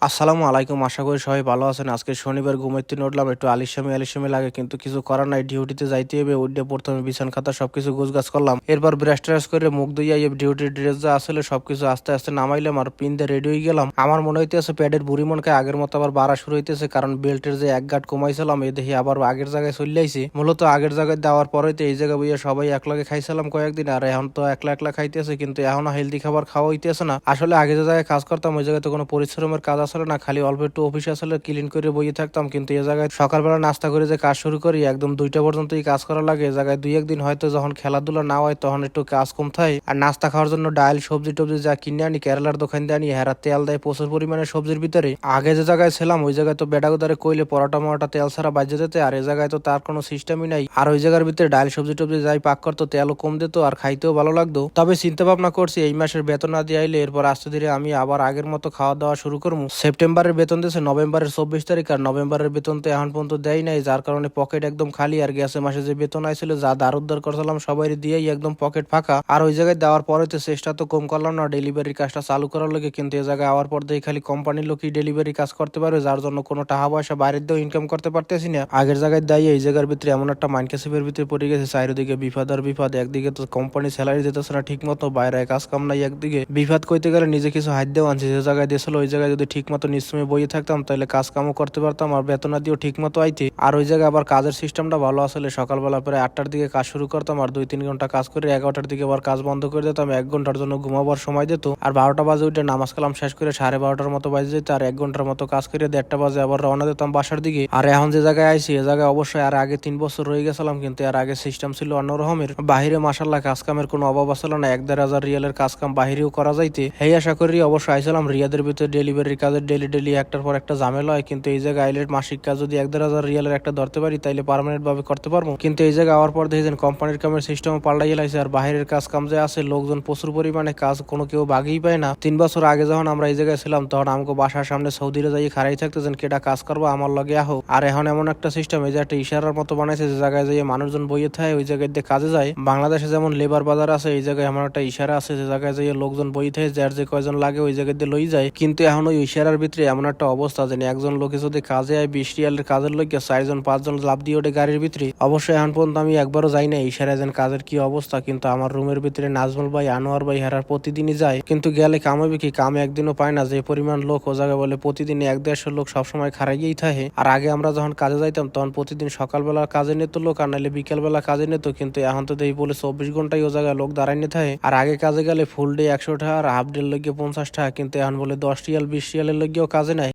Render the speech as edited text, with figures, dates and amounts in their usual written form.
আসসালামু আলাইকুম। আশা করি সবাই ভালো আছেন। আজকে শনিবার ঘুমাইতে উঠলাম, একটু আলিস্যামি লাগে কিন্তু কিছু করার নাই, ডিউটিতে যাইতে হবে। উঠে প্রথমে বিছান খাতা সবকিছু গোছগাছ করলাম, এরপর ব্রাশ ট্রাশ করে মুখ ধুইয়া ডিউটির ড্রেস যা আসলে সবকিছু আস্তে আস্তে নামাইলাম আর পিন দিয়ে রেডি হয়ে গেলাম। আমার মনে হইতেছে প্যাডের বুড়ি মনকে আগের মতো আবার বাড়া শুরু হইতেছে, কারণ বেল্টের যে এক গাঁট কমাইছিলাম এ দেখি আবার আগের জায়গায় চলে আইছি। মূলত আগের জায়গায় দেওয়ার পরে তো এই জায়গায় বইয়া সবাই একলাগে খাইছিলাম কয়েকদিন, আর এখন তো একলা একলা খাইতেছে, কিন্তু এখনো হেলদি খাবার খাওয়া হইতেছে না। আসলে আগে যে জায়গায় কাজ করতাম ওই জায়গায় তো কোনো পরিশ্রমের কাজ আসলে না, খালি অল্প একটু অফিসে আসলে ক্লিন করে বইয়ে থাকতাম। কিন্তু এ জায়গায় সকালবেলা নাস্তা করে যে কাজ শুরু করি একদম 2টা পর্যন্তই কাজ করা লাগে। এ জায়গায় 2-1 দিন হয়তো যখন খেলাধুলা না হয় তখন একটু কাজ কম থাকে। আর নাস্তা খাওয়ার জন্য ডাল সবজি টবজি যা কিনে আনি কেরালার দোকান দিয়ে আনি, হেরা তেল দেয় প্রচুর পরিমাণে সবজির ভিতরে। আগে যে জায়গায় ছিলাম ওই জায়গায় তো বেটাগুদারে কইলে পরোটা মরোটা তেল ছাড়া বাজে যেতে, আর এ জায়গায় তো তার কোনো সিস্টেমই নাই। আর ওই জায়গার ভিতরে ডাল সবজি টবজি যাই পাক করতো তেলও কম দিত আর খাইতেও ভালো লাগতো। তবে চিন্তা ভাবনা করছি এই মাসের বেতন না দিয়ে আইলে এরপর আস্তে ধীরে আমি আবার আগের মতো খাওয়া দাওয়া শুরু করবো। সেপ্টেম্বরের বেতন দিয়েছে নভেম্বরের 24 তারিখ, আর নভেম্বরের বেতন তো এখন পর্যন্ত দেয় নাই, যার কারণে পকেট একদম খালি। আর গেছে মাসে যে বেতন আইছিল যা ধার উদ্ধার করছিলাম সবাই দিয়েই একদম পকেট ফাঁকা। আর ওই জায়গায় দেওয়ার পরে তো চেষ্টা তো কম করলাম না ডেলিভারির কাজটা চালু করার লাগে, কিন্তু এ জায়গায় আওয়ার পর দিয়ে খালি কোম্পানির লোকই ডেলিভারি কাজ করতে পারবে, যার জন্য কোনো টাকা পয়সা বাইরের দিয়েও ইনকাম করতে পারতেছি না। আগের জায়গায় দেয় এই জায়গার ভিতরে এমন একটা মাইন্ডকাসিপের ভিতরে পড়ে গেছে, চারিদিকে বিপদ আর বিপদ। একদিকে তো কোম্পানি স্যালারি দিতেছে না ঠিক মতো, বাইরে কাজ কাম নাই, একদিকে বিপদ কইতে গেলে নিজে কিছু হাত দেওয়া আনছে। যে জায়গায় দিয়েছিল ওই জায়গায় যদি ঠিক মতো নিশ্চয়ই বইয়ে থাকতাম তাহলে কাজ কামও করতে পারতাম আর বেতনা দিয়েও ঠিক মতো আইতে। আর ওই জায়গায় আবার কাজের সিস্টেমটা ভালো আসলে, সকালবেলা প্রায় 8টার দিকে কাজ শুরু করতাম আর 2-3 ঘন্টা কাজ করে 11টার দিকে আবার কাজ বন্ধ করে দিতাম। 1 ঘন্টার জন্য ঘুমাবার সময় দিত, আর 12টা বাজে উঠে নামাজ কালাম শেষ করে 12:30টার মতো বাজে যেত, আর 1 ঘন্টার মতো কাজ করে 1:30টা বাজে আবার রওনা দিতাম বাসার দিকে। আর এখন যে জায়গায় আইছি এ জায়গায় অবশ্যই আর আগে 3 বছর রয়ে গেছিলাম, কিন্তু এর আগে সিস্টেম ছিল অন্যরকমের। বাহিরে মাসাল্লাহ কাজ কামের কোনো অভাব আসল না, 1-1.5 হাজার রিয়ালের কাজ কাম বাহিরেও করা যাইতে। এই আশা করি অবশ্যই আইছিলাম। রিয়াদের ভিতরে ডেলিভারির কাজের ডেলি একটার পর একটা ঝামেলা হয়, কিন্তু এই জায়গায় আইলে মাসিক কাজ যদি 1-1.5 হাজার রিয়ালের একটা ধরতে পারি তাইলে পার্মানেন্ট ভাবে করতে পারবো। কিন্তু এই জায়গায় আওয়ার পর দেখেছেন কোম্পানির কামের সিস্টেম পাল্টাই লাইছে, আর বাহিরের কাজ কাম যে আছে লোকজন প্রচুর পরিমাণে কাজ কোনো কেউ বাগেই পায় না। 3 বছর আগে যখন আমরা এই জায়গায় ছিলাম তখন আমাকে বাসার সামনে সৌদিরে যাই খারাই থাকতেছেন কেটা কাজ করবো আমার লগে আহো। আর এখন এমন একটা সিস্টেম এই যে একটা ইশারার মতো বানাইছে, যে জায়গায় যাই মানুষজন বইয়ে থাকে ওই জায়গায় দিয়ে কাজে যায়। বাংলাদেশে যেমন লেবার বাজার আছে এই জায়গায় এমন একটা ইশারা আছে যে জায়গায় যাই লোকজন বই থাকে, যার যে কয়জন লাগে ওই জায়গায় দিয়ে লই যায়। কিন্তু এখন ওই ইশারার ভিতরে এমন একটা অবস্থা যে একজন লোকে যদি কাজে আয় 20 রিয়ালের কাজের লোকে 4-5 জন লাভ দিয়ে ওঠে গাড়ির ভিতরে। অবশ্যই এখন পর্যন্ত আমি একবারও যাই না ইশারায় যেন কাজের কি অবস্থা, কিন্তু আমার রুমের ভিতরে নাজমুল ভাই আনোয়ার ভাই হেরার প্রতিদিনই যায়, কিন্তু গেলে কামাবে কি কামে একদিনও পায় না। যে পরিমাণ লোক ও জায়গায় বলে প্রতিদিন 1-1.5 লোক সবসময় খারাইয়েই থাকে। আর আগে আমরা যখন কাজে যাইতাম তখন প্রতিদিন সকালবেলা কাজে নিত লোক, আর নাহলে বিকেলবেলা কাজে নিত, কিন্তু এখন তো দেখি বলে 24 ঘন্টায় ও জায়গায় লোক দাঁড়াই নিতে থাকে। আর আগে কাজে গেলে ফুল ডে 100 টাকা আর হাফ ডে লগে 50 টাকা, কিন্তু এখন বলে 10 রিয়াল 20 রিয়ালের লগেও কাজে নাই।